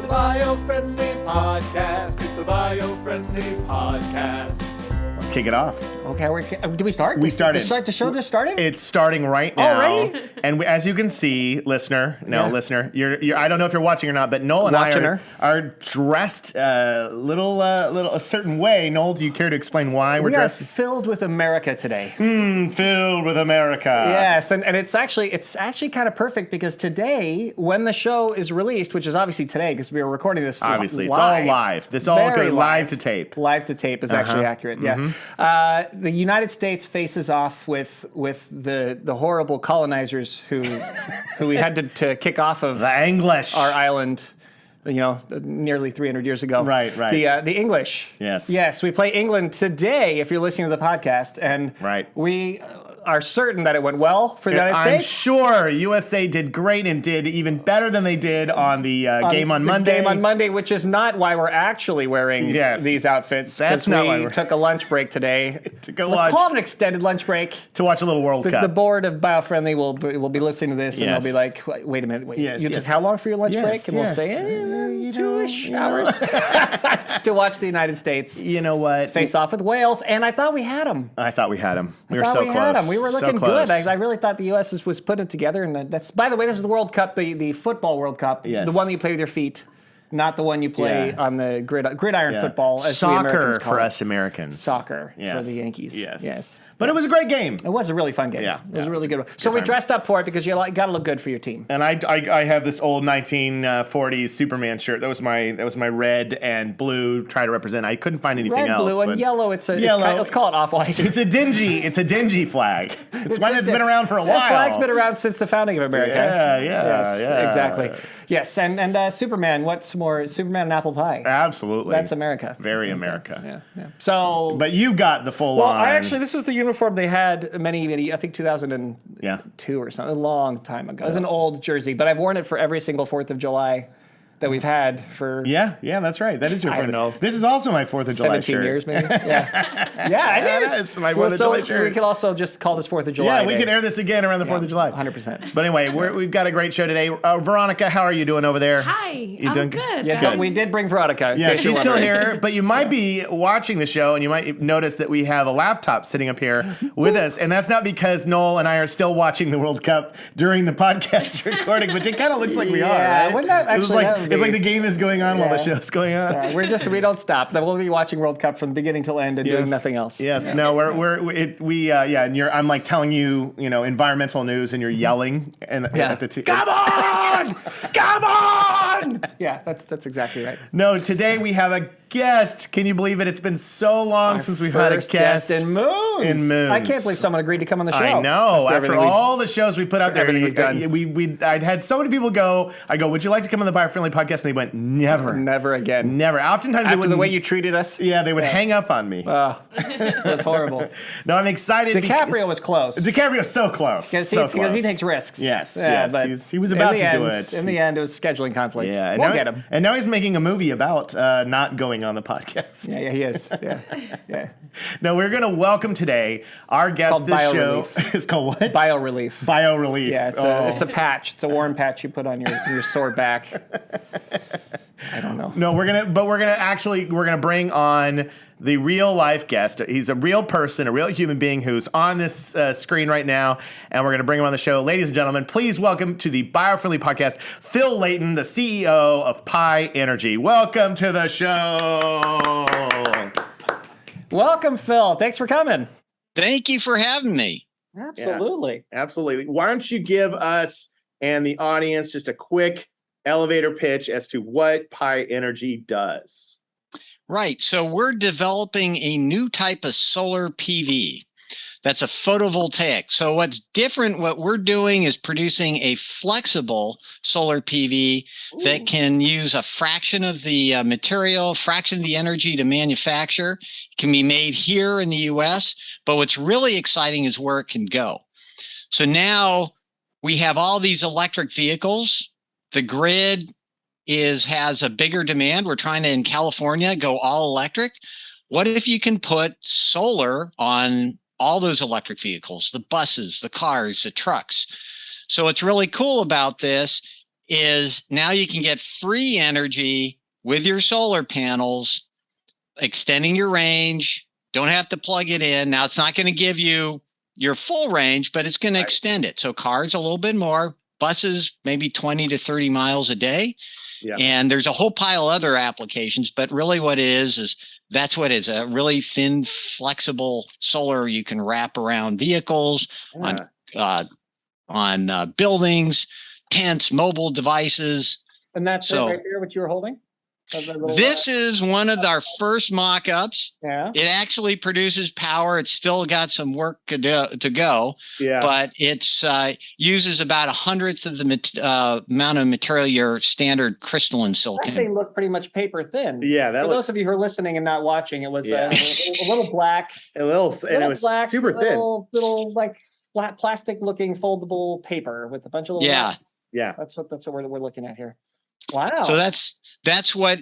the Biofriendly Podcast. It's the Biofriendly Podcast. Let's kick it off. Okay, do we start? We started. The show just started? It's starting right now. Already? And as you can see, listener, you're I don't know if you're watching or not, but Noel and I are dressed a a certain way. Noel, do you care to explain why we're dressed? We are filled with America today. Filled with America. Yes, and it's actually kind of perfect because today, when the show is released, which is obviously today because we are recording this obviously, live, it's all live. This all goes live to tape. Live to tape is actually accurate. Yeah. The United States faces off with the horrible colonizers who we had to kick off of the English, our island, nearly 300 years ago. Right. The English. Yes. We play England today. If you're listening to the podcast, and we are certain that it went well for the United States. I'm sure USA did great and did even better than they did on the game on Monday. Game on Monday, which is not why we're actually wearing these outfits. That's not why we took a lunch break today. Let's call it an extended lunch break. To watch a little World Cup. The board of Biofriendly will be listening to this and they'll be like, wait a minute, you took how long for your lunch break? And we'll say, 2-ish hours to watch the United States. You know what? Face off with Wales, and I thought we had them. We were so close. We were looking good. I really thought the U.S. was putting it together, and that's. By the way, this is the World Cup, the football World Cup, the one that you play with your feet, not the one you play on the gridiron football. As soccer for us Americans. Soccer for the Yankees. Yes. But it was a great game. It was a really fun game. Yeah, it was a really good one. So we dressed up for it because you got to look good for your team. And I have this old 1940s Superman shirt. That was my red and blue. Try to represent. I couldn't find anything else. Red, blue, and yellow. Let's call it off-white. It's a dingy flag. It's one that's been around for a while. That flag's been around since the founding of America. Yeah. Exactly. Yes, and Superman. What's more, Superman and apple pie? Absolutely. That's America. Very America. Yeah. So, but you got the full line. Well, this is the uniform they had many, I think 2002 or something, a long time ago. It was an old jersey, but I've worn it for every single 4th of July that we've had for... Yeah, that's right. That is your 4th. I don't know. This is also my 4th of July shirt. 17 years, maybe? Yeah, it is. It's my 4th of July shirt. We could also just call this 4th of July. Yeah, we could air this again around the 4th of July. 100%. But anyway, we've got a great show today. Veronica, how are you doing over there? Hi, I'm doing good. Yeah, we did bring Veronica. Yeah, she's still here, but you might be watching the show and you might notice that we have a laptop sitting up here with us, and that's not because Noel and I are still watching the World Cup during the podcast recording, which it kind of looks like we are, right? Wouldn't that actually it's like the game is going on while the show's going on. Yeah, we don't stop. Then we'll be watching World Cup from beginning till end and doing nothing else. Yes. No, and I'm like telling you, environmental news, and you're yelling at the Come on! Come on! Yeah, that's exactly right. No, today we have a guest. Can you believe it? It's been so long since we've had a guest in Moons. I can't believe someone agreed to come on the show. I know. After all the shows we put out there, I'd had so many people go. I go, would you like to come on the Biofriendly podcast? And they went, never again. Never. Oftentimes, after the way you treated us, they would hang up on me. It was horrible. No, I'm excited. DiCaprio was close. DiCaprio's so close. Because he takes risks. Yes. But he was about to do it. In the end, it was scheduling conflict. Yeah, we'll get him. And now he's making a movie about not going on the podcast. Yeah, he is. Yeah. No, we're going to welcome today our guest. This show is called what? Biorelief. Biorelief. Yeah, it's a patch. It's a warm patch you put on your sore back. I don't know. No, we're gonna bring on the real life guest. He's a real person, a real human being who's on this screen right now, and we're gonna bring him on the show. Ladies and gentlemen, please welcome to the Biofriendly podcast, Phil Layton, the CEO of Pi Energy. Welcome to the show. Welcome, Phil. Thanks for coming. Thank you for having me. Absolutely. Yeah, absolutely. Why don't you give us and the audience just a quick elevator pitch as to what Pi Energy does? Right. So we're developing a new type of solar PV. That's a photovoltaic. So what's different, what we're doing is producing a flexible solar PV that can use a fraction of the material, fraction of the energy to manufacture. It can be made here in the US, but what's really exciting is where it can go. So now we have all these electric vehicles. The grid has a bigger demand. We're trying to, in California, go all electric. What if you can put solar on all those electric vehicles, the buses, the cars, the trucks? So what's really cool about this is now you can get free energy with your solar panels, extending your range. Don't have to plug it in. Now, it's not going to give you your full range, but it's going to extend it. So cars a little bit more, buses maybe 20 to 30 miles a day. Yeah. And there's a whole pile of other applications, but really what it is that's what it is, a really thin, flexible solar you can wrap around vehicles, on buildings, tents, mobile devices. And that's it right there, what you were holding? This is one of our first mock-ups. Yeah. It actually produces power. It's still got some work to go. Yeah. But it's uses about 1/100 of the amount of material your standard crystalline silicon. That thing looked pretty much paper thin. Yeah. For those of you who are listening and not watching, it was a little black. And it was black, super thin. Little like flat plastic looking foldable paper with a bunch of little. Yeah. Yeah. That's what we're looking at here. Wow. So that's what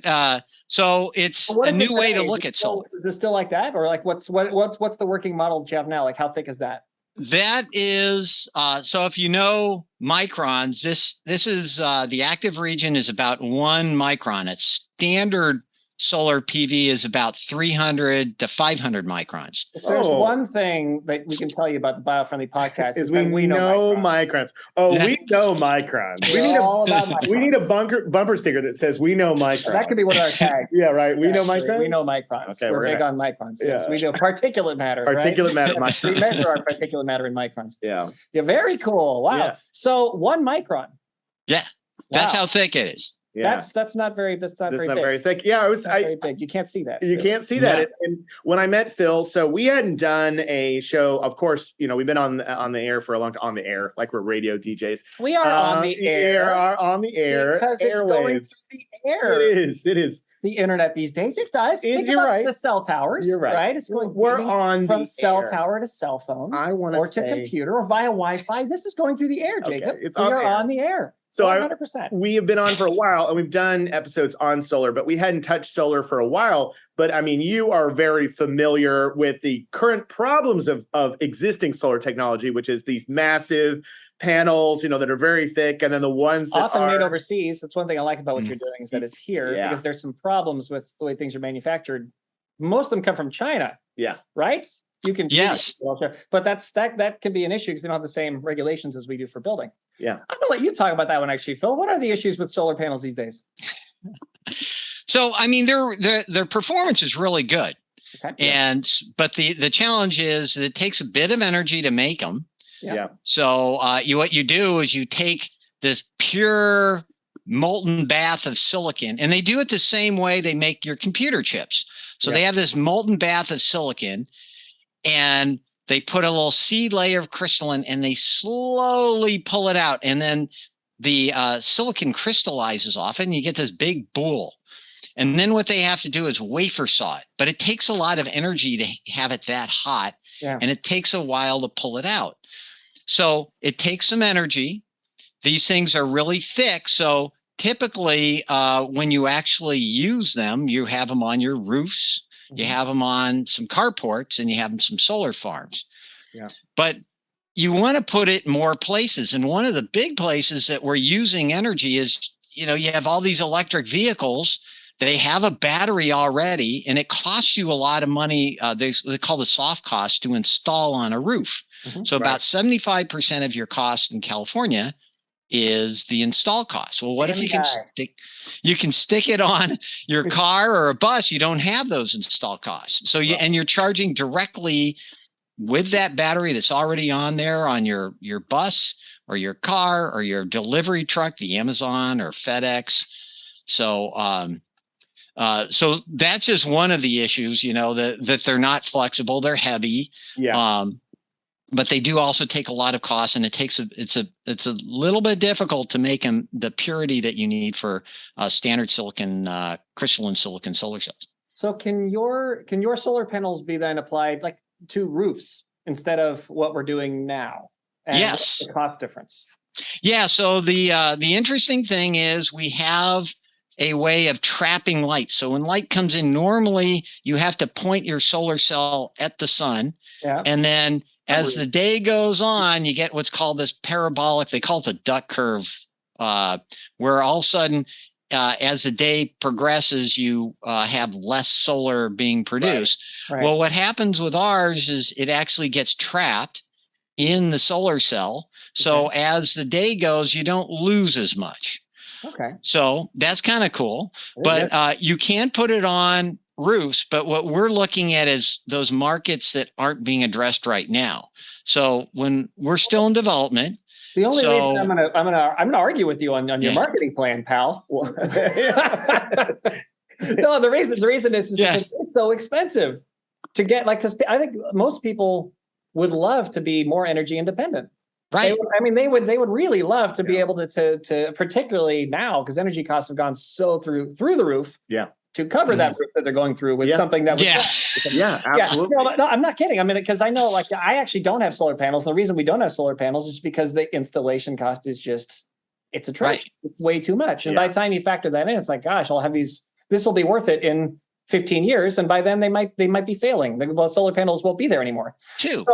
so it's a new way to look at solar. Is it still like that? Or like what's the working model that you have now? Like how thick is that? That is so if you know microns, this is the active region is about 1 micron. It's standard solar PV is about 300 to 500 microns. If there's one thing that we can tell you about the Biofriendly podcast is that we know microns. Oh, we know microns. We need a bumper sticker that says we know microns. That could be one of our tags. Yeah, right. We know microns. We know microns. Okay, we're big on microns. Yeah. Yes. We know particulate matter. Particulate matter. We measure our particulate matter in microns. Yeah. Yeah. Very cool. Wow. Yeah. So 1 micron. Yeah. That's how thick it is. Yeah. That's not very very thick. Yeah, very big. You can't see that. You can't see that. And when I met Phil, so we hadn't done a show. Of course, we've been on the air for a long time. On the air, like we're radio DJs. We are on the air. On the air because it's going through the air. It is. The internet these days, it does. Think about the cell towers. You're right. It's going. We're on from cell tower to cell phone. To computer or via Wi-Fi. This is going through the air, Jacob. It's on the air. So 100%. We have been on for a while, and we've done episodes on solar, but we hadn't touched solar for a while. But I mean, you are very familiar with the current problems of existing solar technology, which is these massive panels, that are very thick, and then the ones that often made overseas. That's one thing I like about what you're doing is that it's here because there's some problems with the way things are manufactured. Most of them come from China. Yeah. Right? You can but that can be an issue because they don't have the same regulations as we do for building. Yeah. I'm gonna let you talk about that one actually, Phil. What are the issues with solar panels these days? So I mean their performance is really good. Okay. But the challenge is that it takes a bit of energy to make them. Yeah. So what you do is you take this pure molten bath of silicon, and they do it the same way they make your computer chips. So they have this molten bath of silicon, and they put a little seed layer of crystalline, and they slowly pull it out, and then the silicon crystallizes off, and you get this big boule. And then what they have to do is wafer saw it, but it takes a lot of energy to have it that hot, and it takes a while to pull it out. So it takes some energy. These things are really thick. So typically when you actually use them, you have them on your roofs, you have them on some carports, and you have them some solar farms. Yeah. But you want to put it in more places. And one of the big places that we're using energy is, you have all these electric vehicles. They have a battery already, and it costs you a lot of money. They call the soft cost to install on a roof. So about 75% of your cost in California is the install cost. Well, what if you can stick it on your car or a bus? You don't have those install costs. So and you're charging directly with that battery that's already on there on your bus or your car or your delivery truck, the Amazon or FedEx. So so that's just one of the issues, that they're not flexible, they're heavy. Yeah. But they do also take a lot of cost, and it's a little bit difficult to make them the purity that you need for standard silicon, crystalline silicon solar cells. So can your solar panels be then applied like to roofs instead of what we're doing now? And yes. What's the cost difference? Yeah. So the interesting thing is we have a way of trapping light. So when light comes in, normally you have to point your solar cell at the sun, and then as the day goes on, you get what's called this parabolic, they call it the duck curve where all of a sudden, as the day progresses, you have less solar being produced. Right. Well, what happens with ours is it actually gets trapped in the solar cell. So as the day goes, you don't lose as much. Okay. So that's kind of cool. But you can put it on roofs. But what we're looking at is those markets that aren't being addressed right now. So when we're still in development. The only reason I'm gonna argue with you on your marketing plan, pal. No, the reason is because it's so expensive to get, like, because I think most people would love to be more energy independent. Right. They would really love to be able to particularly now, because energy costs have gone so through the roof. Yeah. To cover that roof that they're going through with something that was absolutely. No, I'm not kidding. I mean, because I know, like, I actually don't have solar panels. The reason we don't have solar panels is because the installation cost is it's atrocious. Right. It's way too much. And by the time you factor that in, it's like, gosh, I'll have these. This will be worth it in 15 years, and by then they might be failing. The solar panels won't be there anymore. So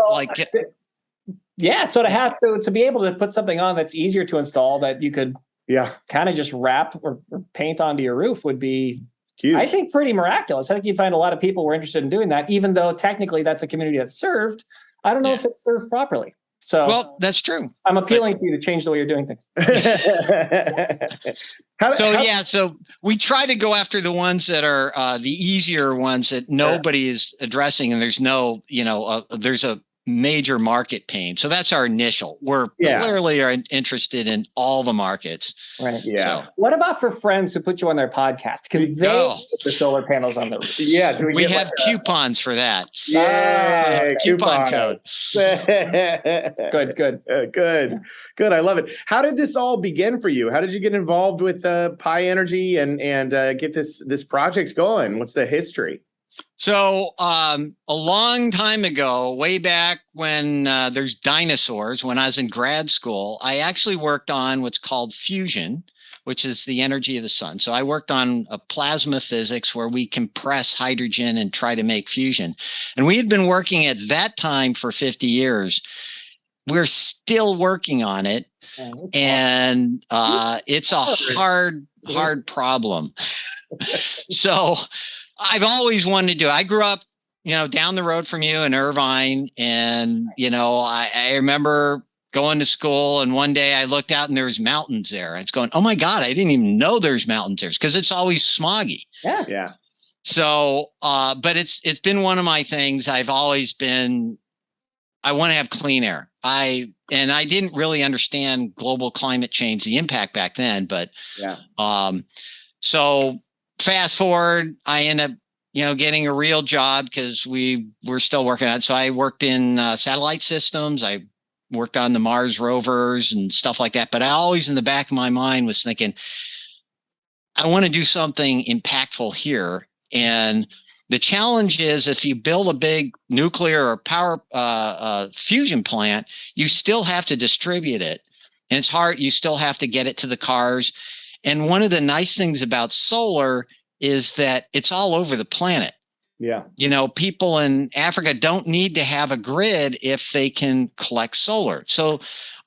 to have to be able to put something on that's easier to install, that you could kind of just wrap or paint onto your roof, would be huge. I think pretty miraculous. I think you'd find a lot of people were interested in doing that, even though technically that's a community that's served. I don't know if it's served properly. So, well, that's true. I'm appealing to you to change the way you're doing things. So we try to go after the ones that are the easier ones that nobody is addressing, and there's no, there's a major market pain. So that's our initial. We're clearly are interested in all the markets. Right. Yeah. So, what about for friends who put you on their podcast? Can they put the solar panels on the roof? Yeah. We have coupons for that. Yeah. Coupon code. Good. I love it. How did this all begin for you? How did you get involved with Pi Energy and get this project going? What's the history? So a long time ago, way back when there's dinosaurs, when I was in grad school, I actually worked on what's called fusion, which is the energy of the sun. So I worked on a plasma physics where we compress hydrogen and try to make fusion. And we had been working at that time for 50 years. We're still working on it. And it's a hard problem. So I've always wanted to do it. I grew up, down the road from you in Irvine. And, I remember going to school, and one day I looked out and there was mountains there. And it's going, oh my God, I didn't even know there's mountains there, because it's always smoggy. Yeah. Yeah. So, but it's been one of my things. I want to have clean air. I didn't really understand global climate change, the impact back then, but so fast forward, I end up, getting a real job because we were still working on it. So I worked in satellite systems. I worked on the Mars rovers and stuff like that. But I always, in the back of my mind, was thinking, I want to do something impactful here. And the challenge is, if you build a big nuclear or power fusion plant, you still have to distribute it. And it's hard. You still have to get it to the cars. And one of the nice things about solar is that it's all over the planet. Yeah. People in Africa don't need to have a grid if they can collect solar. So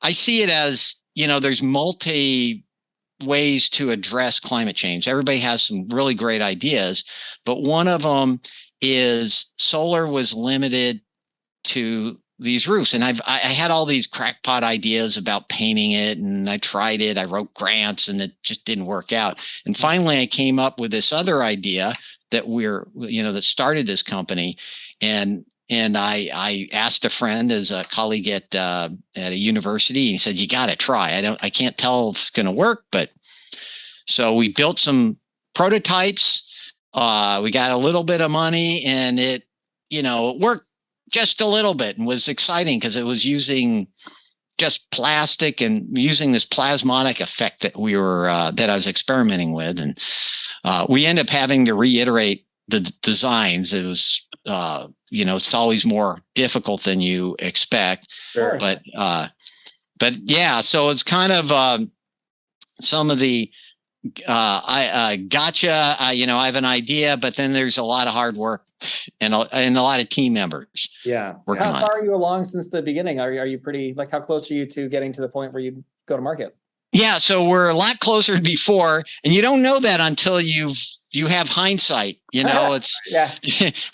I see it as, there's multi ways to address climate change. Everybody has some really great ideas, but one of them is solar was limited to these roofs. And I had all these crackpot ideas about painting it, and I tried it. I wrote grants, and it just didn't work out. And finally I came up with this other idea that that started this company. And I asked a friend, as a colleague at a university, and he said, you got to try. I can't tell if it's going to work, but so we built some prototypes. We got a little bit of money, and it worked just a little bit, and was exciting because it was using just plastic and using this plasmonic effect that that I was experimenting with. And we end up having to reiterate the designs. It was, it's always more difficult than you expect. Sure. But yeah, so it's kind of some of the I gotcha. I have an idea, but then there's a lot of hard work and a lot of team members. Yeah. Working how far are you along since the beginning? Are you pretty, how close are you to getting to the point where you go to market? Yeah, so we're a lot closer than before, and you don't know that until you have hindsight. It's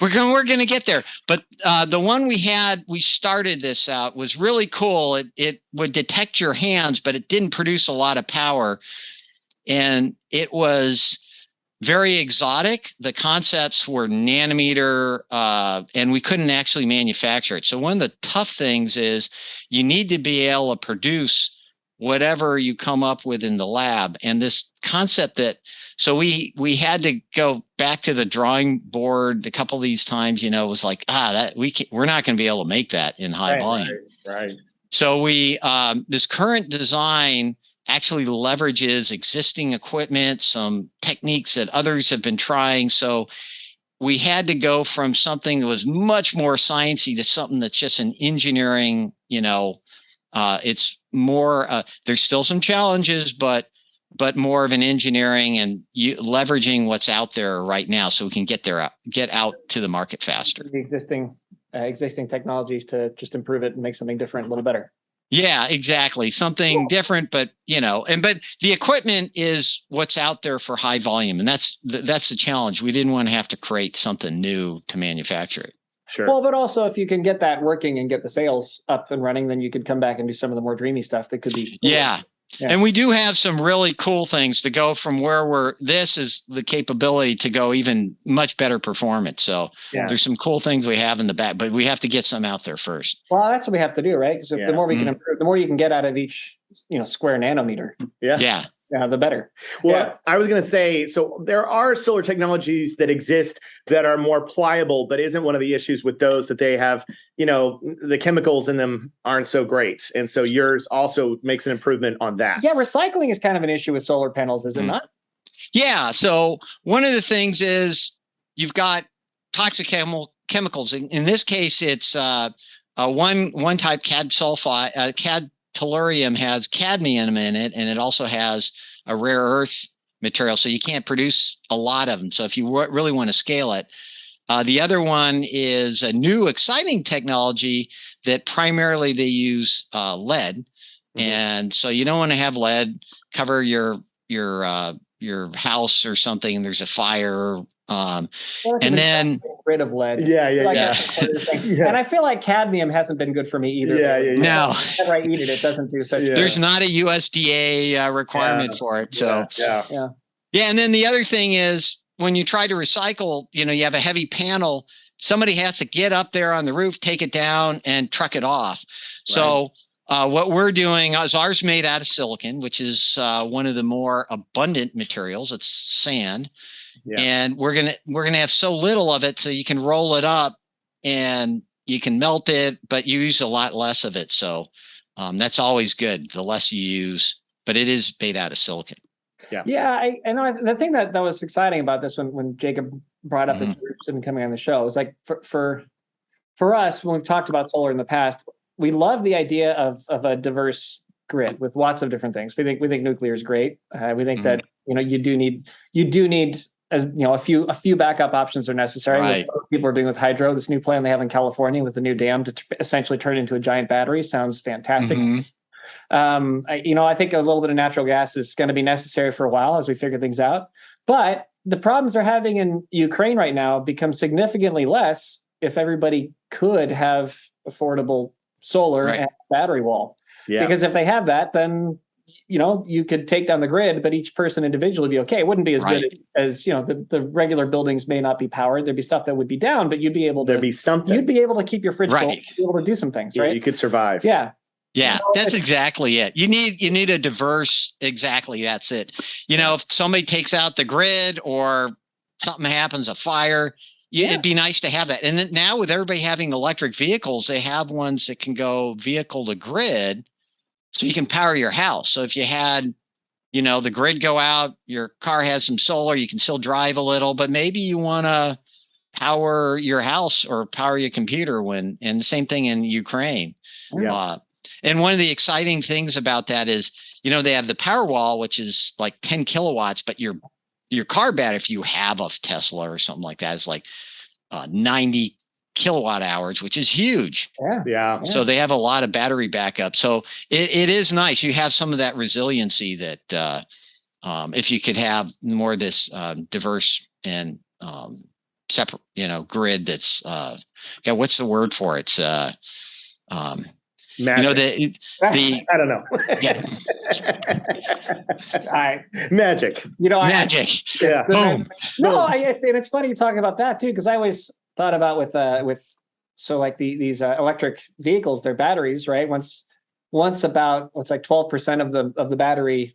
we're going to get there. But the one we started this out was really cool. It would detect your hands, but it didn't produce a lot of power, and it was very exotic. The concepts were nanometer, and we couldn't actually manufacture it. So one of the tough things is you need to be able to produce whatever you come up with in the lab. And this concept so we had to go back to the drawing board a couple of these times, it was like, we're not going to be able to make that in high volume. Right. So this current design actually leverages existing equipment, some techniques that others have been trying. So we had to go from something that was much more sciencey to something that's just an engineering, it's more, there's still some challenges, but more of an engineering and leveraging what's out there right now so we can get out to the market faster. The existing technologies to just improve it and make something different, a little better. Yeah, exactly. Something different, but but the equipment is what's out there for high volume. And that's the challenge. We didn't want to have to create something new to manufacture it. Sure. Well, but also if you can get that working and get the sales up and running, then you could come back and do some of the more dreamy stuff that could be. Yeah. And we do have some really cool things to go from where this is the capability to go even much better performance. So there's some cool things we have in the back, but we have to get some out there first. Well, that's what we have to do, right? Because the more we can improve, the more you can get out of each, square nanometer. Yeah. The better. Well, I was going to say, so there are solar technologies that exist that are more pliable, but isn't one of the issues with those that they have, the chemicals in them aren't so great. And so yours also makes an improvement on that. Yeah, recycling is kind of an issue with solar panels, is it not? Yeah. So one of the things is you've got toxic chemicals. In this case, it's one type cad tellurium has cadmium in it, and it also has a rare earth material, so you can't produce a lot of them. So if you really want to scale it, the other one is a new exciting technology that primarily they use lead, and so you don't want to have lead cover your house or something, and there's a fire. And then get rid of lead. Yeah. And I feel like cadmium hasn't been good for me either. Yeah. No. Whenever I eat it doesn't do such. There's not a USDA requirement for it. So yeah. And then the other thing is when you try to recycle, you have a heavy panel. Somebody has to get up there on the roof, take it down, and truck it off. Right. So what we're doing is ours made out of silicon, which is one of the more abundant materials. It's sand. Yeah. And we're gonna have so little of it, so you can roll it up and you can melt it, but you use a lot less of it. So that's always good. The less you use, but it is made out of silicon. Yeah. I know. The thing that was exciting about this when Jacob brought up the groups and coming on the show is like for us, when we've talked about solar in the past, we love the idea of a diverse grid with lots of different things. We think nuclear is great. We think that you do need as a few backup options are necessary. Right. What people are doing with hydro, this new plan they have in California with the new dam to essentially turn into a giant battery sounds fantastic. I think a little bit of natural gas is going to be necessary for a while as we figure things out. But the problems they're having in Ukraine right now become significantly less if everybody could have affordable solar and battery wall. Yeah. Because if they have that, then you could take down the grid, but each person individually would be okay. It wouldn't be as good as the regular buildings may not be powered. There'd be stuff that would be down, but you'd be able to. There'd be something. You'd be able to keep your fridge full. You'd be able to do some things, right? You could survive. Yeah. Yeah, that's exactly it. You need a diverse. Exactly, that's it. If somebody takes out the grid or something happens, a fire, it'd be nice to have that. And then now with everybody having electric vehicles, they have ones that can go vehicle to grid, so you can power your house. So if you had, the grid go out, your car has some solar, you can still drive a little, but maybe you want to power your house or power your computer and the same thing in Ukraine. Yeah. And one of the exciting things about that is, they have the Powerwall, which is like 10 kilowatts, but your car battery, if you have a Tesla or something like that, is like 90 kilowatt hours, which is huge. Yeah. So they have a lot of battery backup. So it is nice. You have some of that resiliency that if you could have more of this diverse and separate, grid that's what's the word for it? It's Magic. I don't know. Yeah. Magic. Magic. Boom. No, it's funny you talk about that too, because I always thought about with these electric vehicles, their batteries, right? Once about what's like 12% of the battery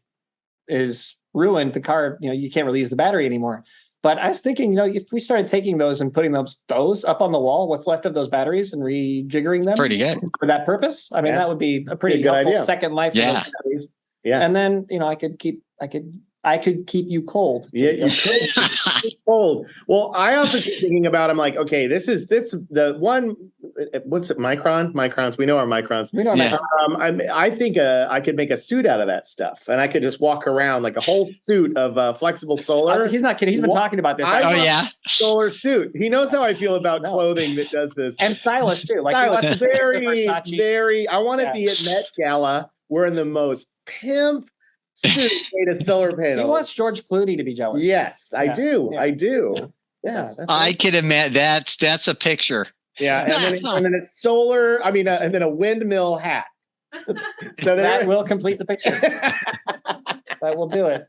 is ruined, the car, you can't really use the battery anymore. But I was thinking, if we started taking those and putting those up on the wall, what's left of those batteries, and rejiggering them pretty good for that purpose, I mean, that would be a pretty helpful idea. Second life for those batteries. Yeah. And then, I could keep you cold. Yeah, you could keep cold. Well, I also keep thinking about, I'm like, okay, this the one, what's it, microns? We know our microns. We know our microns. I think I could make a suit out of that stuff, and I could just walk around like a whole suit of flexible solar. He's not kidding. He's been talking about this. Solar suit. He knows how I feel about clothing that does this. And stylish too. Like stylish. Very. I want to be at Met Gala wearing the most pimp suit made of solar panels. He wants George Clooney to be jealous. Yes, I do. Yeah. I do. Yeah. I can imagine that's a picture. Yeah, and then it's solar. I mean, and then a windmill hat. So that will complete the picture. That will do it.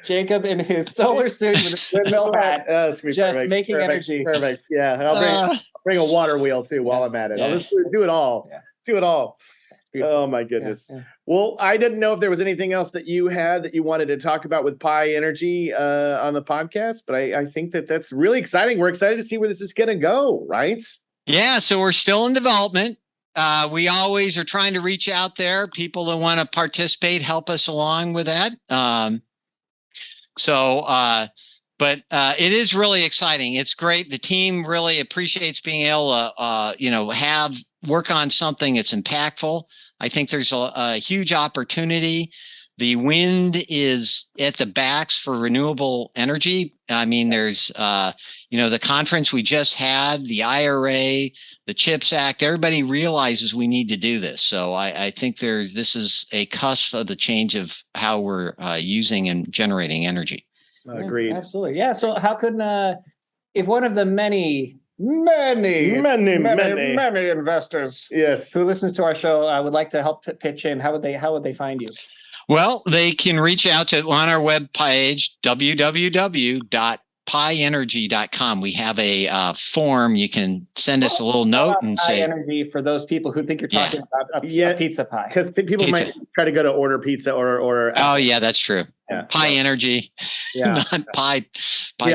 Jacob in his solar suit with a windmill hat, just perfect. Making energy. Perfect. Yeah, I'll bring a water wheel too while I'm at it. I'll just do it all. Yeah. Do it all. Oh my goodness. Yeah. Well, I didn't know if there was anything else that you had that you wanted to talk about with Pi Energy on the podcast, but I think that's really exciting. We're excited to see where this is going to go, right? Yeah. So we're still in development. We always are trying to reach out there. People that want to participate, help us along with that. But it is really exciting. It's great. The team really appreciates being able to, work on something that's impactful. I think there's a huge opportunity. The wind is at the backs for renewable energy. I mean, there's, the conference we just had, the IRA, the CHIPS Act, everybody realizes we need to do this. So I think this is a cusp of the change of how we're using and generating energy. Agreed. Yeah, absolutely. Yeah. So how could, if one of the many investors who listens to our show would like to help pitch in, how would they find you? Well, they can reach out on our webpage, www.pienergy.com. We have a form. You can send us a little note and say energy for those people who think you're talking about a pizza pie. Because people might try to go to order pizza or oh yeah, that's true. Yeah. Pi Energy, not pie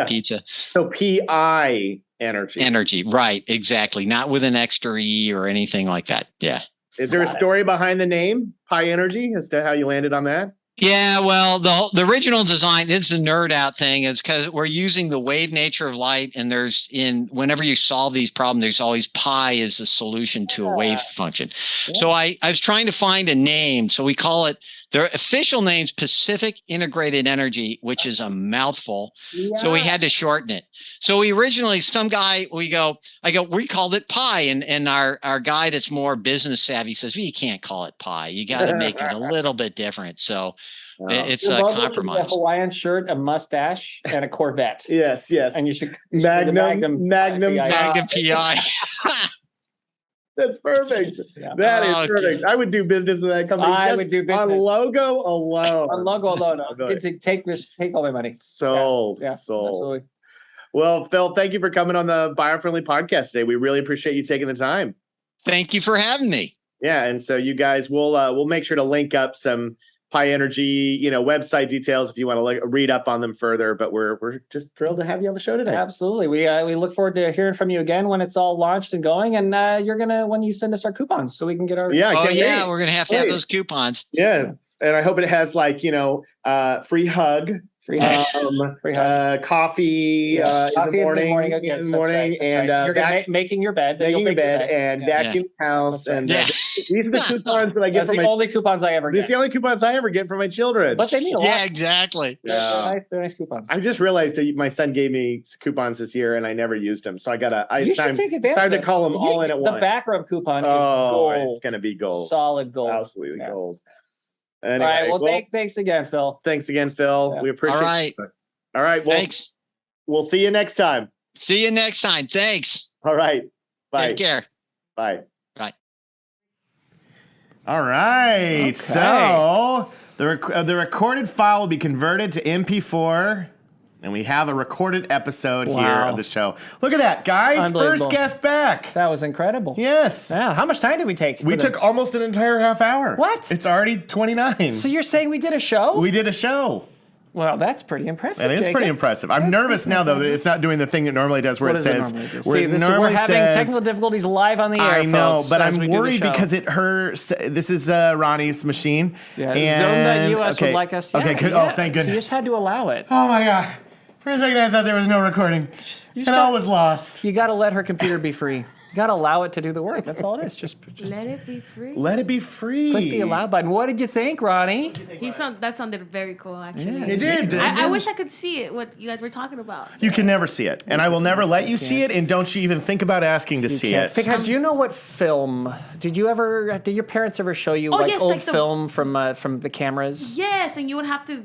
pizza. So PI Energy, right? Exactly. Not with an extra E or anything like that. Yeah. Is there a story behind the name Pi Energy as to how you landed on that? Yeah, well, the original design, it's a nerd out thing, is because we're using the wave nature of light, and whenever you solve these problems, there's always pi is the solution to a wave function. Yeah. So I was trying to find a name, so we call it, their official name's Pacific Integrated Energy, which is a mouthful. Yeah. So we had to shorten it. So we originally, we called it Pi, and our guy that's more business savvy says, well, you can't call it Pi. You got to make it a little bit different. So it's a compromise. A Hawaiian shirt, a mustache, and a Corvette. Yes. And you should Magnum PI. That's perfect. Yeah. That is perfect. I would do business in that company. I would do business on logo alone. Take all my money. Sold. Yeah, absolutely. Well, Phil, thank you for coming on the Biofriendly podcast today. We really appreciate you taking the time. Thank you for having me. Yeah, and so you guys, we'll make sure to link up some Pi Energy, website details if you want to read up on them further. But we're just thrilled to have you on the show today. Absolutely, we look forward to hearing from you again when it's all launched and going. And when you send us our coupons so we can get our we're gonna have to have those coupons. Yes, and I hope it has free hug Free hug. Free hug. Coffee in the morning. Okay, In the morning, and you're making your bed. Making your bed and vacuum house, and these are the coupons that I get. That's the only coupons I ever get. These are the only coupons I ever get from my children. But they mean a lot. Yeah, exactly. Yeah. They're nice coupons. I just realized that my son gave me coupons this year, and I never used them. So I gotta. You should take advantage. It's time to call them all in at once. The back rub coupon is gold. It's gonna be gold. Solid gold. Absolutely gold. Anyway, all right. Well, thanks again, Phil. Thanks again, Phil. Yeah. We appreciate it. All right. Well, thanks. We'll see you next time. See you next time. Thanks. All right. Bye. Take care. Bye. Bye. All right. Okay. So the recorded file will be converted to MP4. And we have a recorded episode here of the show. Look at that, guys. First guest back. That was incredible. Yes. Yeah. How much time did we take? We took almost an entire half hour. What? It's already 29. So you're saying we did a show? We did a show. Well, that's pretty impressive. That is pretty impressive. I'm nervous now, though, that it's not doing the thing it normally does where it says. We're having technical difficulties live on the air. I know, folks, but I'm worried because this is Ronnie's machine. Yeah, Zone.us would like us. Okay, good. Oh, thank goodness. So you just had to allow it. Oh, my God. For a second, I thought there was no recording. And I was lost. You got to let her computer be free. You got to allow it to do the work. That's all it is. Just let it be free. Let it be free. Click the allow button. What did you think, Ronnie? That sounded very cool, actually. Yeah, it did. I wish I could see it, what you guys were talking about. You can never see it. And I will never let you see it. And don't you even think about asking to see it. Do you know what film? Did your parents ever show you old film from the cameras? Yes, and you would have to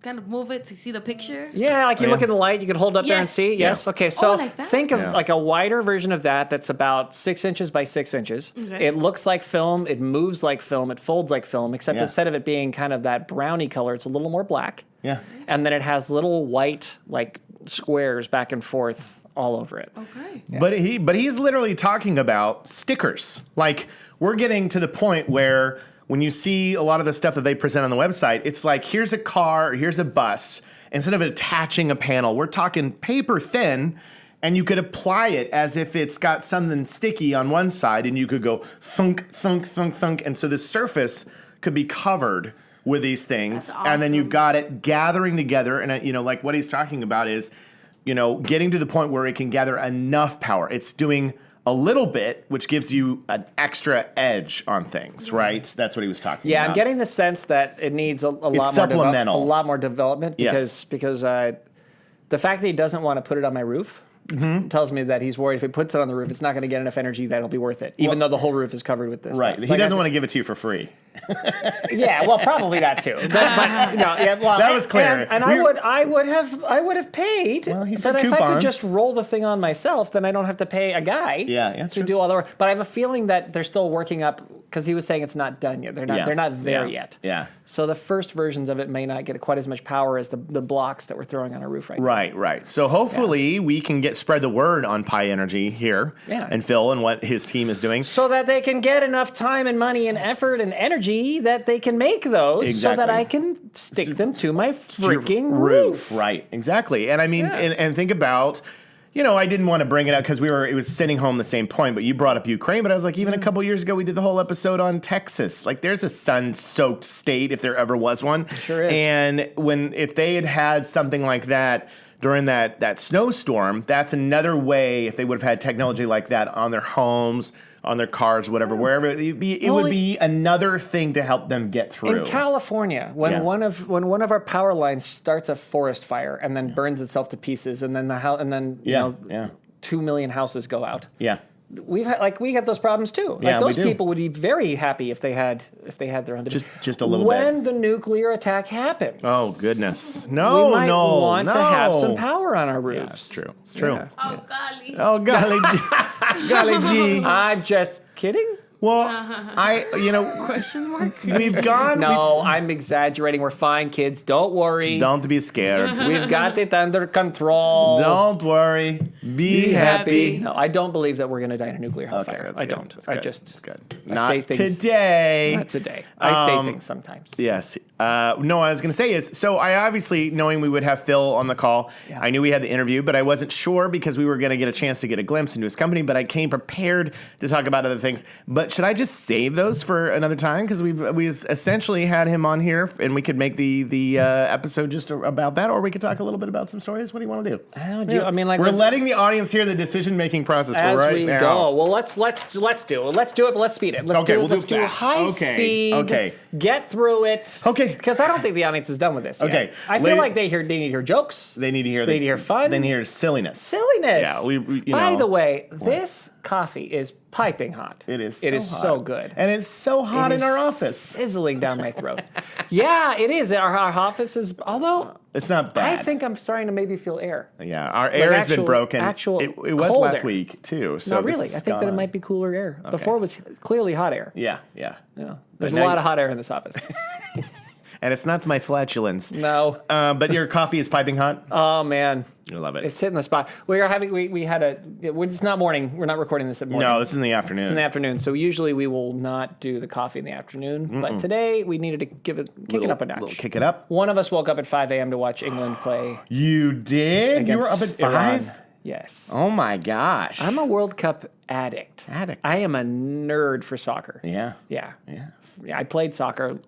kind of move it to see the picture. Yeah, like you look in the light, you can hold up there and see. Yes. Okay, so think of like a wider version of that's about 6 inches by 6 inches. Okay. It looks like film, it moves like film, it folds like film, except instead of it being kind of that brownie color, it's a little more black. Yeah. And then it has little white like squares back and forth all over it. Okay. Yeah. But he's literally talking about stickers. Like we're getting to the point where when you see a lot of the stuff that they present on the website, it's like, here's a car, here's a bus. Instead of attaching a panel, we're talking paper thin, and you could apply it as if it's got something sticky on one side, and you could go thunk, thunk, thunk, thunk. And so the surface could be covered with these things. That's awesome. And then you've got it gathering together. And, like what he's talking about is, getting to the point where it can gather enough power. It's doing a little bit, which gives you an extra edge on things, right? That's what he was talking about. Yeah, I'm getting the sense that it needs a lot more development because the fact that he doesn't want to put it on my roof tells me that he's worried if he puts it on the roof, it's not going to get enough energy that it'll be worth it, even though the whole roof is covered with this. Right. Stuff. He doesn't want to give it to you for free. Yeah, well, probably that too. But that was clear. And I would have paid. Well, he said but coupons. If I could just roll the thing on myself, then I don't have to pay a guy. To do all the work. But I have a feeling that they're still working up because he was saying it's not done yet. They're not there yet. Yeah. So the first versions of it may not get quite as much power as the blocks that we're throwing on our roof right now. Right. So hopefully we can spread the word on Pi Energy here and Phil and what his team is doing. So that they can get enough time and money and effort and energy that they can make those so that I can stick them to my freaking roof. Right, exactly. And I mean, and think about, I didn't want to bring it up because it was sitting home the same point, but you brought up Ukraine, but I was like, even a couple years ago, we did the whole episode on Texas. Like there's a sun-soaked state if there ever was one. Sure is. And if they had something like that during that snowstorm, that's another way if they would have had technology like that on their homes, on their cars, whatever, wherever it would be another thing to help them get through. In California, when one of our power lines starts a forest fire and then burns itself to pieces, and then 2 million houses go out. Yeah. We had those problems too. Yeah, those people would be very happy if they had their own. Just a little bit. When the nuclear attack happens. Oh goodness! We might want to have some power on our roofs. Yeah, it's true. It's true. Yeah. Oh, golly. Oh golly, golly gee. I'm just kidding. Well, Question mark? we've gone. No, I'm exaggerating. We're fine, kids. Don't worry. Don't be scared. We've got it under control. Don't worry. Be happy. No, I don't believe that we're going to die in a nuclear hellfire. that's I good. don't. That's I good. just That's good. I Not say things, today. Not today. I say things sometimes. Yes. No, what I was going to say is, so I obviously, knowing we would have Phil on the call, I knew we had the interview, but I wasn't sure because we were going to get a chance to get a glimpse into his company, but I came prepared to talk about other things. But should I just save those for another time? Because we essentially had him on here, and we could make the episode just about that, or we could talk a little bit about some stories. What do you want to do? I mean, like we're letting the audience hear the decision-making process as right we now. go. Well, let's do it. Let's do it, but let's speed it. Let's do it. Let's do high speed. Okay. Get through it. Okay. Because I don't think the audience is done with this. Okay. Yet. I feel like they need to hear jokes. They need to hear. They need to hear fun. They need to hear silliness. Silliness. Yeah. By the way, this coffee is piping hot. It is. It is hot. so good. And it's so hot in our office. Sizzling down my throat. Yeah, it is. Our office is. Although it's not bad. I think I'm starting to maybe feel air. Yeah, our air has been broken. It was last week too. So not really. I think that it might be cooler air. Okay. Before it was clearly hot air. Yeah. There's a lot of hot air in this office. And it's not my flatulence. No. But your coffee is piping hot? Oh, man. You love it. It's hitting the spot. It's not morning. We're not recording this at morning. No, this is in the afternoon. It's in the afternoon. So usually we will not do the coffee in the afternoon. Mm-mm. But today we needed to kick it up a notch. Kick it up? One of us woke up at 5 a.m. to watch England play. You did? You were up at 5? Iran. Yes. Oh, my gosh. I'm a World Cup addict. I am a nerd for soccer. Yeah. I played soccer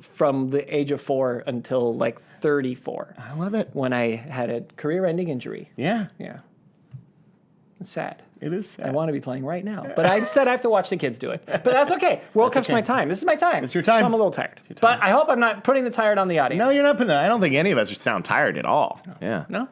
from the age of 4 until like 34. I love it. When I had a career-ending injury. Yeah. It's sad. It is sad. I want to be playing right now. But instead I have to watch the kids do it. But that's okay. World Cup's my time. This is my time. It's your time. So I'm a little tired. But I hope I'm not putting the tired on the audience. No, you're not putting that. I don't think any of us sound tired at all. No. Yeah. No.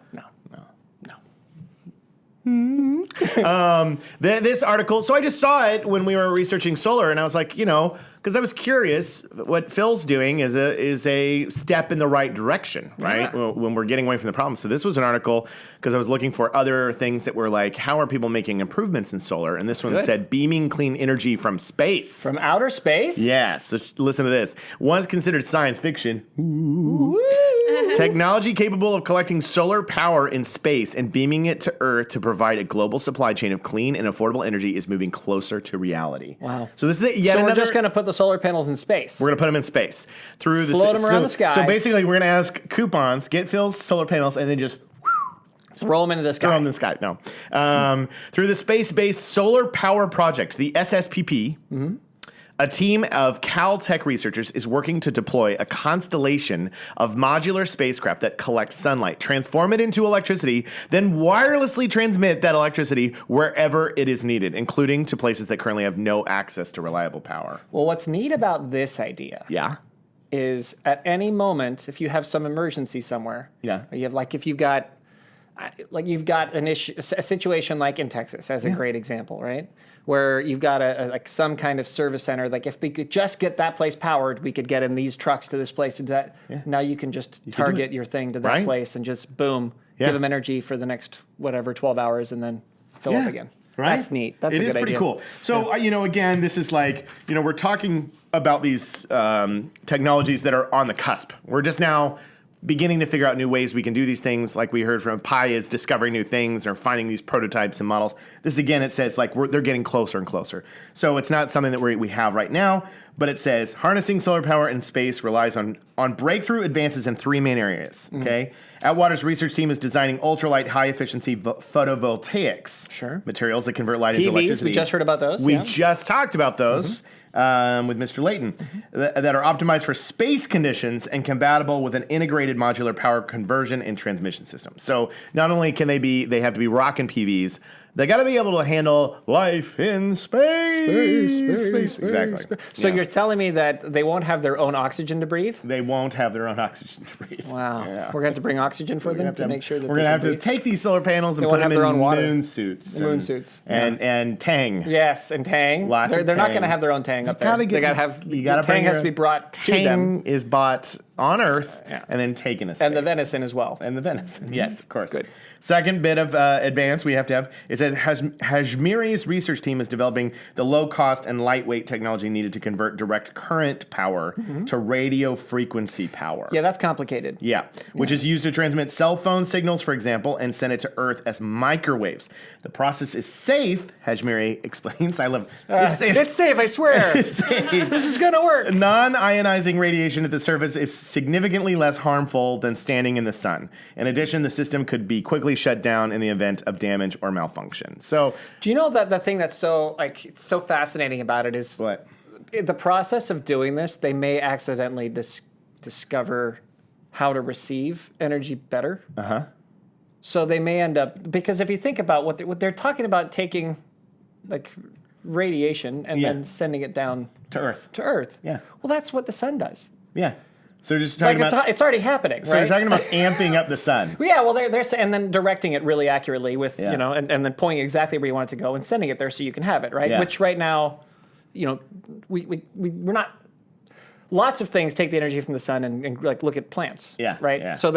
This article, so I just saw it when we were researching solar, and I was like, because I was curious, what Phil's doing is a step in the right direction, right? Yeah. When we're getting away from the problem. So this was an article because I was looking for other things that were like, how are people making improvements in solar? And this one said beaming clean energy from space. From outer space? Yes. So listen to this. Once considered science fiction. Technology capable of collecting solar power in space and beaming it to Earth to provide a global supply chain of clean and affordable energy is moving closer to reality. Wow. So this is yet so another... we're just going to put the solar panels in space. We're going to put them in space. Float them around the sky. So basically we're going to ask coupons, get Phil's solar panels, and then just... Throw them into the sky. Throw them in the sky, no. Through the Space-Based Solar Power Project, the SSPP... Mm-hmm. A team of Caltech researchers is working to deploy a constellation of modular spacecraft that collect sunlight, transform it into electricity, then wirelessly transmit that electricity wherever it is needed, including to places that currently have no access to reliable power. Well, what's neat about this idea is at any moment, if you have some emergency somewhere, or you have if you've got an issue, a situation like in Texas as a great example, right? Where you've got some kind of service center. Like if we could just get that place powered, we could get in these trucks to this place. Now you can just target your thing to that place and just boom, give them energy for the next 12 hours and then fill up again. Right? That's neat. That's a good idea. It is pretty cool. So, again, this is we're talking about these technologies that are on the cusp. We're just now beginning to figure out new ways we can do these things. Like we heard from Pi is discovering new things or finding these prototypes and models. This, again, it says they're getting closer and closer. So it's not something that we have right now, but it says harnessing solar power in space relies on breakthrough advances in 3 main areas, okay? Atwater's research team is designing ultralight, high-efficiency photovoltaics. Materials that convert light into electricity. We just heard about those. We just talked about those with Mr. Layton, that are optimized for space conditions and compatible with an integrated modular power conversion and transmission system. So not only can they have to be rockin' PVs, they got to be able to handle life in space. Exactly. So you're telling me that they won't have their own oxygen to breathe? They won't have their own oxygen to breathe. Wow. Yeah. We're going to have to bring oxygen for them to make sure that we're going to have to take these solar panels and put them in moon suits. Moon suits. And Tang. Yes, and Tang. They're not going to have their own Tang up there. They got to have Tang has to be brought to them. Tang is bought on Earth and then taken to space. And the venison as well. And the venison. Yes, of course. Good. Second bit of advance we have to have, it says Hajmiri's research team is developing the low-cost and lightweight technology needed to convert direct current power to radio frequency power. Yeah, that's complicated. Yeah, which is used to transmit cell phone signals, for example, and send it to Earth as microwaves. The process is safe, Hajmiri explains. I love it's safe. It's safe, I swear. It's safe. This is going to work. Non-ionizing radiation at the surface is significantly less harmful than standing in the sun. In addition, the system could be quickly shut down in the event of damage or malfunction. function. So do you know that the thing that's so it's so fascinating about it is what? The process of doing this, they may accidentally discover how to receive energy better. Uh-huh. So they may end up, because if you think about what they're talking about, taking like radiation and then sending it down To Earth. Yeah. Well, that's what the sun does. Yeah. So just talking about... it's already happening, So right? you're talking about amping up the sun. Yeah, well, they're and then directing it really accurately with, and then pointing exactly where you want it to go and sending it there so you can have it, right? Yeah. Which right now, we're not... Lots of things take the energy from the sun and like look at plants, right? Yeah. So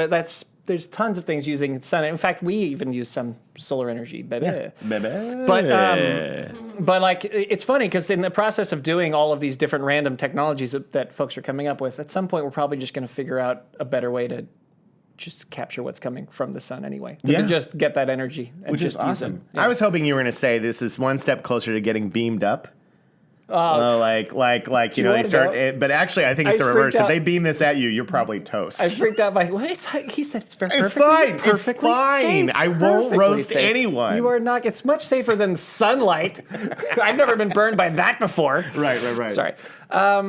there's tons of things using sun. In fact, we even use some solar energy, baby. Yeah. Baby. But like it's funny because in the process of doing all of these different random technologies that folks are coming up with, at some point we're probably just going to figure out a better way to just capture what's coming from the sun anyway. To just get that energy, and Which just is awesome. use them. Yeah. I was hoping you were going to say this is one step closer to getting beamed up. Like you wanna start. go? But actually, I think it's I the reverse. freaked If out. they beam this at you, you're probably toast. I was freaked out by he said it's perfectly, It's fine. perfectly It's fine. safe. I won't Perfectly roast safe. anyone. You are not. It's much safer than sunlight. I've never been burned by that before. Right. Sorry. Where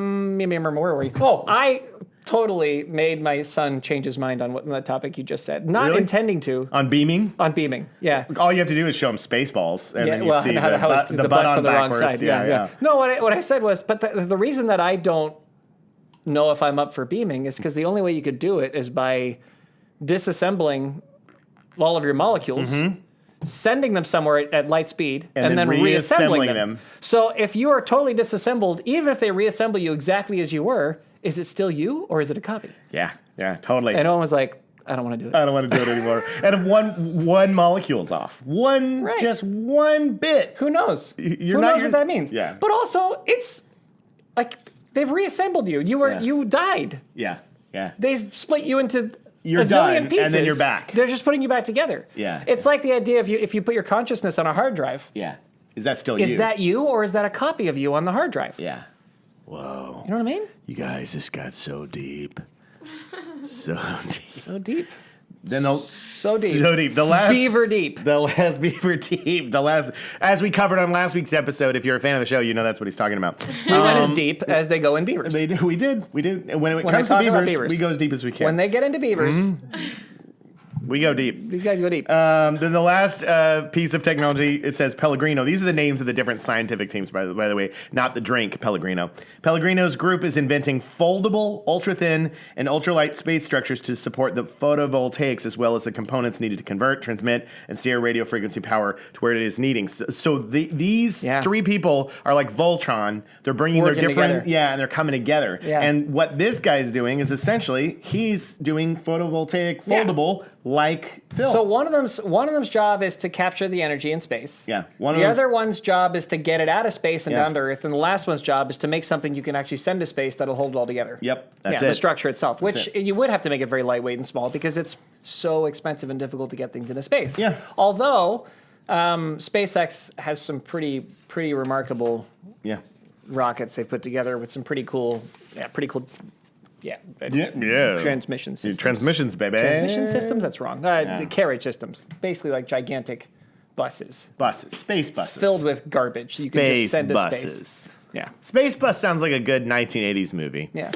were you? Oh, I totally made my son change his mind on the topic you just said. Not Really? intending to. On beaming? On beaming, yeah. All you have to do is show them Spaceballs, and then you see how the butt butt's on on the wrong backwards. side. Yeah. No, what I said was, but the reason that I don't know if I'm up for beaming is because the only way you could do it is by disassembling all of your molecules, sending them somewhere at light speed, and then reassembling them. So if you are totally disassembled, even if they reassemble you exactly as you were, is it still you or is it a copy? Yeah, totally. And Owen was like, I don't want to do it. I don't want to do it anymore. And if one molecule's off, just one bit. Who knows? Who knows what that means? Yeah. But also, it's like they've reassembled you. You died. Yeah. They split you into You're a zillion done, pieces. and then you're back. They're just putting you back together. Yeah. It's like the idea if you put your consciousness on a hard drive. Yeah. Is that still you? Is that you or is that a copy of you on the hard drive? Yeah. Whoa. You know what I mean? You guys just got so deep. So deep. So deep. So deep. Beaver deep. The last beaver deep. As we covered on last week's episode. If you're a fan of the show, you know that's what he's talking about. We went as deep as they go in beavers. We did. When it comes they to talk about beavers, we go as deep as we can. When they get into beavers, we go deep. these guys go deep. Then the last piece of technology, it says Pellegrino. These are the names of the different scientific teams, by the way, not the drink Pellegrino. Pellegrino's group is inventing foldable, ultra-thin, and ultralight space structures to support the photovoltaics, as well as the components needed to convert, transmit, and steer radio frequency power to where it is needing. So these three people are like Voltron. They're bringing Working their different, together. and they're coming together. Yeah. And what this guy's doing is essentially, he's doing photovoltaic foldable, like Phil. So one of them's job is to capture the energy in space. Yeah. The other one's job is to get it out of space and down to Earth, and the last one's job is to make something you can actually send to space that'll hold it all together. Yep, that's the it. structure itself, which you would have to make it very lightweight and small because it's so expensive and difficult to get things into space. Yeah. Although SpaceX has some pretty remarkable rockets they've put together with some pretty cool. Transmission systems. Transmissions, baby. Transmission systems? That's wrong. The carriage systems. Basically like gigantic buses. Space buses. Filled with garbage. You can just send to space. Yeah. Space Bus sounds like a good 1980s movie. Yeah.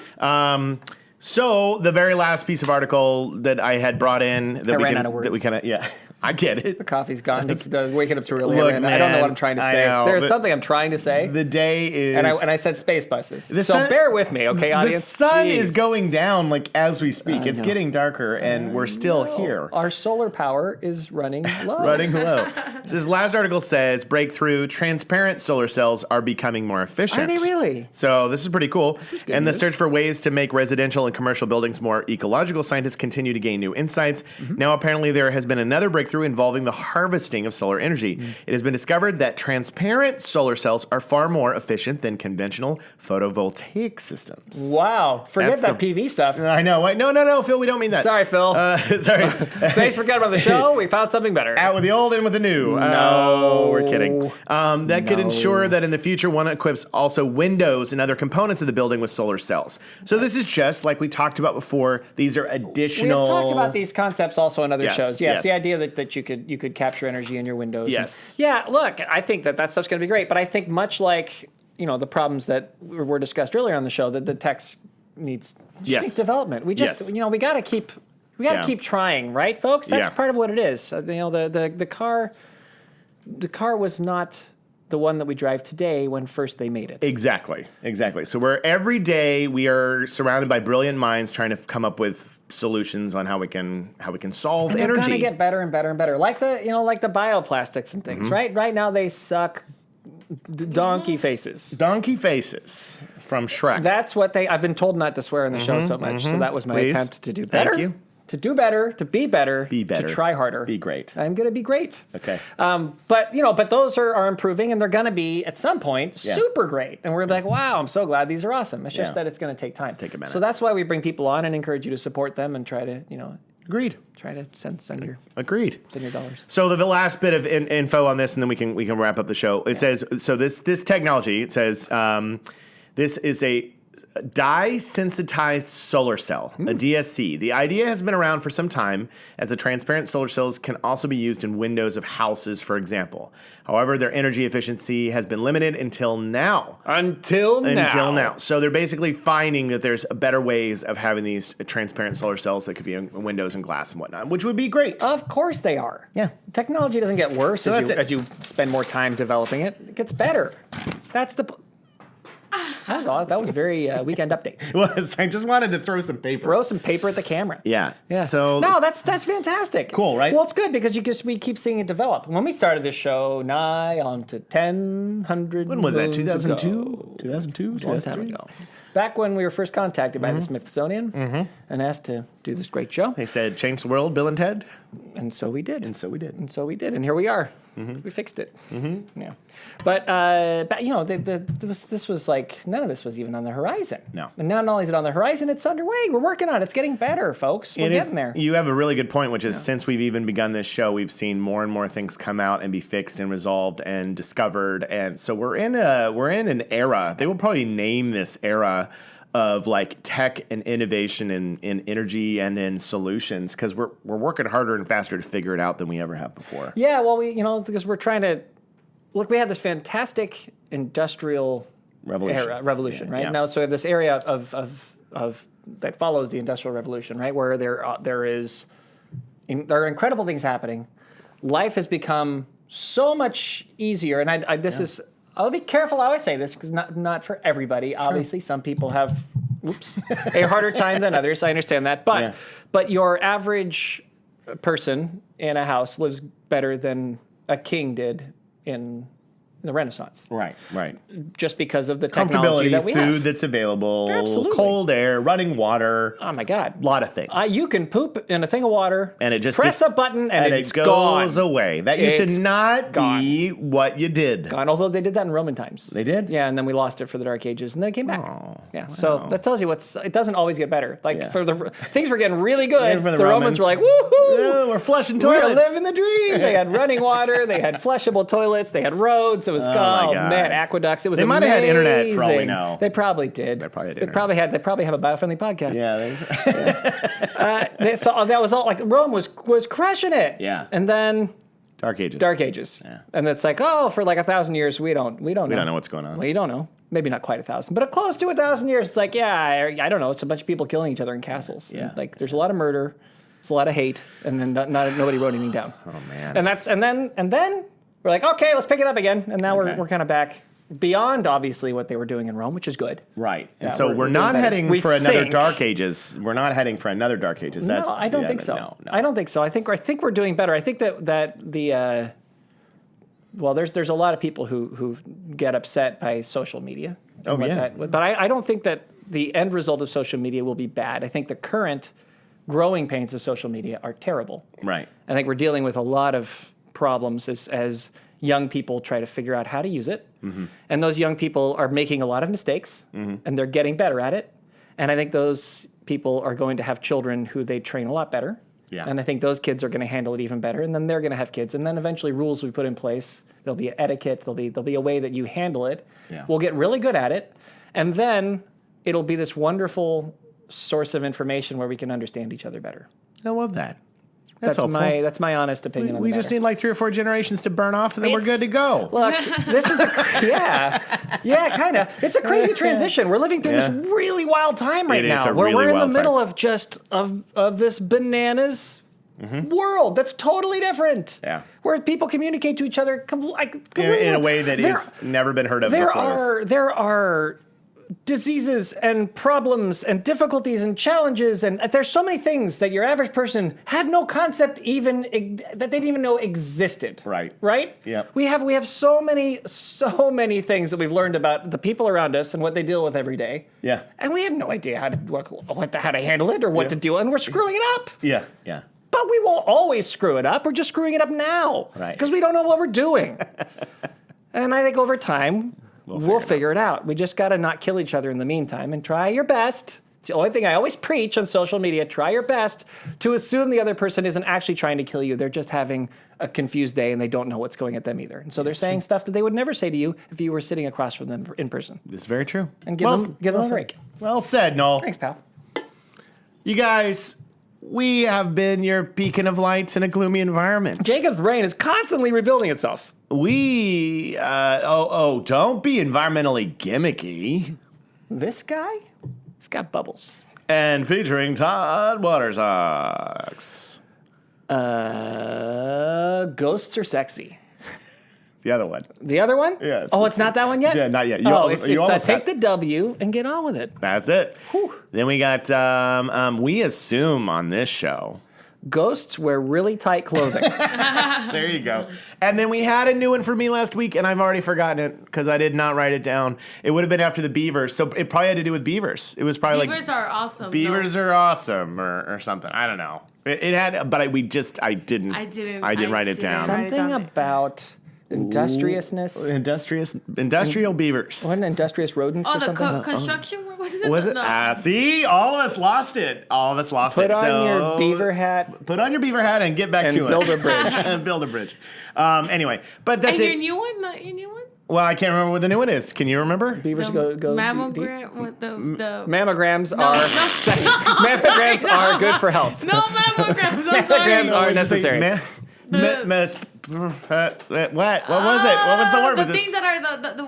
So the very last piece of article that I had brought in that ran out of words. that we kind of I get it. The coffee's gone. Waking up too early. Look, I don't know man, what I'm trying to I say. know, There's but something I'm trying to say. The day is and I said space buses. So sun- bear with me, okay, audience? The sun Jeez. is going down like as we speak. It's know. getting darker and we're still here. Our solar power is running low. Running low. So this last article says breakthrough transparent solar cells are becoming more efficient. Are they really? So this is pretty cool. This is good and the news. search for ways to make residential and commercial buildings more ecological, scientists continue to gain new insights. Now apparently there has been another breakthrough involving the harvesting of solar energy. It has been discovered that transparent solar cells are far more efficient than conventional photovoltaic systems. Wow. Forget That's that PV stuff. I know. Wait, no, Phil, we don't mean that. Sorry, Phil. Sorry. Thanks for coming on the show. We found something better. Out with the old, in with the new. No. We're kidding. That could ensure that in the future, one equips also windows and other components of the building with solar cells. So this is just like we talked about before. These are additional. We've talked about these concepts also in other Yes, shows. yes. The idea that that you could capture energy in your windows. Yes. Look, I think that stuff's going to be great, but I think much like the problems that were discussed earlier on the show, that the tech needs development. We just we got to keep keep trying, right, folks? That's part of what it is. The car was not the one that we drive today when first they made it. Exactly. So every day we are surrounded by brilliant minds trying to come up with solutions on how we can solve and energy. They're going to get better and better and better. Like the bioplastics and things, right? Right now they suck donkey faces. Donkey faces from Shrek. That's what I've been told not to swear on the show so much. So that was my attempt to do better. Thank you. To do better, to be better, to try harder. Be great. I'm going to be great. Okay. But those are improving, and they're going to be, at some point, super great. And we're going to be like, wow, I'm so glad these are awesome. It's just that it's going to take time. Take a minute. So that's why we bring people on and encourage you to support them and try to, Agreed. Try to send your dollars. So the last bit of info on this, and then we can wrap up the show. It says, so this technology, it says, this is a dye-sensitized solar cell, a DSC. The idea has been around for some time, as the transparent solar cells can also be used in windows of houses, for example. However, their energy efficiency has been limited until now. Until now. So they're basically finding that there's better ways of having these transparent solar cells that could be in windows and glass and whatnot, which would be great. Of course they are. Yeah. Technology doesn't get worse as you spend more time developing it. It gets better. That's the... That was very weekend update. It was. I just wanted to throw some paper. Throw some paper at the camera. Yeah. So that's fantastic. Cool, right? Well, it's good because we keep seeing it develop. When we started this show, nigh on to 1,000. When was that? 2002? 2002? A long time ago. Back when we were first contacted by the Smithsonian and asked to do this great show. They said, change the world, Bill and Ted. And so we did. And And here we are. We fixed it. Yeah. But this was like, none of this was even on the horizon. No. And not only is it on the horizon, it's underway. We're working on it. It's getting better, folks. We're getting there. You have a really good point, which is since we've even begun this show, we've seen more and more things come out and be fixed and resolved and discovered. And so we're in an era. They will probably name this era of like tech and innovation in energy and in solutions, because we're working harder and faster to figure it out than we ever have before. Yeah, well, because we're trying to look. We had this fantastic industrial revolution, right? Yeah. Now, so we have this area of that follows the industrial revolution, right, where there are incredible things happening. Life has become so much easier, and I'll be careful how I say this, because not for everybody. Sure. Obviously, some people have a harder time than others. I understand that. But your average person in a house lives better than a king did in the Renaissance. Right. Just because of the technology that we have. Food that's available, Absolutely. Cold air, running water. Oh my God. A lot of things. You can poop in a thing of water, and it just press a button, and it goes gone. away. That used to not be what you did. Gone, although they did that in Roman times. They did? Yeah, and then we lost it for the Dark Ages, and then it came back. So that tells you it doesn't always get better. For the things were getting really good. For the Romans were like, woohoo! Yeah, we're flushing toilets. We're living the dream. They had running water. They had flushable toilets. They had roads. It was my God. Man, aqueducts. It was They might have had internet for all we know. They probably did. They probably had internet. They probably have a biofriendly podcast. Yeah. So that was all like Rome was crushing it. Yeah. And then Dark Ages. Yeah. And it's like, for like 1,000 years we don't know. We don't know what's going on. Well, you don't know. Maybe not quite 1,000, but close to 1,000 years. It's like, I don't know. It's a bunch of people killing each other in castles. Yeah. And like there's a lot of murder, there's a lot of hate, and then nobody wrote anything down. Oh man. And then we're like, okay, let's pick it up again. And now we're kind of back beyond obviously what they were doing in Rome, which is good. Right. And so we're not heading for another Dark Ages. We're not heading for another Dark Ages. No, I don't think so. No. I don't think so. I think we're doing better. I think that the there's a lot of people who get upset by social media. But I don't think that the end result of social media will be bad. I think the current growing pains of social media are terrible. Right. I think we're dealing with a lot of problems as young people try to figure out how to use it. Mm-hmm. And those young people are making a lot of mistakes, and they're getting better at it. And I think those people are going to have children who they train a lot better. Yeah. And I think those kids are going to handle it even better. And then they're going to have kids. And then eventually rules will be put in place. There'll be etiquette. There'll be a way that you handle it. Yeah. We'll get really good at it. And then it'll be this wonderful source of information where we can understand each other better. I love that. That's hopeful. my honest opinion on We the just matter. need like 3 or 4 generations to burn off, and then we're good to go. Look, this is kind of. It's a crazy transition. We're living through this really wild time right It is now, a where really we're in the wild middle of just of this bananas world that's totally different. Yeah. Where people communicate to each other in a way that has never been heard of before. There are diseases and problems and difficulties and challenges, and there's so many things that your average person had no concept even that they didn't even know existed. Right? Yep. We have so many things that we've learned about the people around us and what they deal with every day. Yeah. And we have no idea how to handle it or what to do, and we're screwing it up. Yeah. But we won't always screw it up. We're just screwing it up now. Right. Because we don't know what we're doing. And I think over time, we'll figure it out. We just got to not kill each other in the meantime and try your best. It's the only thing I always preach on social media. Try your best to assume the other person isn't actually trying to kill you. They're just having a confused day and they don't know what's going at them either. And so they're saying stuff that they would never say to you if you were sitting across from them in person. It's very true. And give them a break. Well said, Noel. Thanks, pal. You guys, we have been your beacon of light in a gloomy environment. Jacob's brain is constantly rebuilding itself. Don't be environmentally gimmicky. This guy, he's got bubbles. And featuring Todd Watersocks. Ghosts are sexy. The other one. The other one? Yeah. It's not that one yet? Yeah, not yet. It's almost take the W and get on with it. That's it. Whew. Then we got, we assume on this show. Ghosts wear really tight clothing. There you go. And then we had a new one for me last week, and I've already forgotten it because I did not write it down. It would have been after the beavers, so it probably had to do with beavers. It was probably Beavers are awesome. Beavers are awesome, or something. I don't know. It had, but I didn't write it down. Something about industriousness. Industrial beavers. Wasn't industrious rodents or something? Construction? What was it? Was it? See, all of us lost it. Put on your beaver hat. Put on your beaver hat and get back to it. Build a bridge. And build a bridge. Anyway, but that's and it. your new one? Not your new one? Well, I can't remember what the new one is. Can you remember? Beavers go mammogram with the mammograms mammograms are good for health. No mammograms. Mammograms are necessary. What was it? What was the word? The Was things it? that are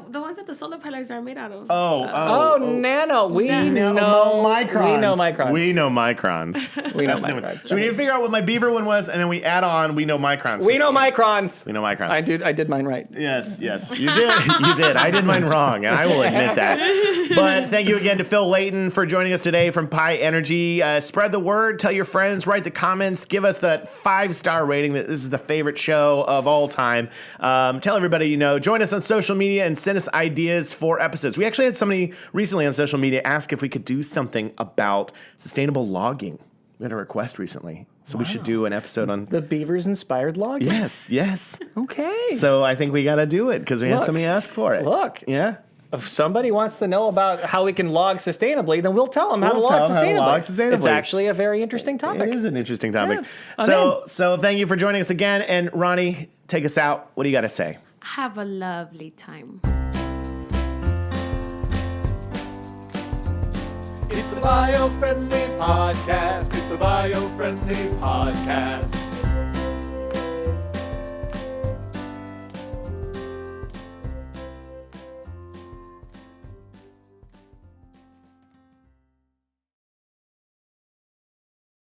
the ones that the solar panels are made out of. Nano. We know microns. We know microns. We know microns. We know That's the one. microns. So we need to figure out what my beaver one was, and then we add on. We know microns. We know microns. We know microns. I did mine right. Yes, you did. You did. I did mine wrong, and I will admit that. But thank you again to Phil Layton for joining us today from Pi Energy. Spread the word, tell your friends, write the comments, give us that 5-star rating that this is the favorite show of all time. Tell everybody you know. Join us on social media and send us ideas for episodes. We actually had somebody recently on social media ask if we could do something about sustainable logging. We had a request recently. So we should do an episode on the beavers inspired logging. Yes. Okay. So I think we got to do it because we had somebody ask for it. Look. Yeah. If somebody wants to know about how we can log sustainably, then we'll tell them how to log sustainably. It's actually a very interesting topic. It is an interesting topic. Yeah. So thank you for joining us again. And Ronnie, take us out. What do you got to say? Have a lovely time. It's the Biofriendly Podcast. It's the Biofriendly Podcast.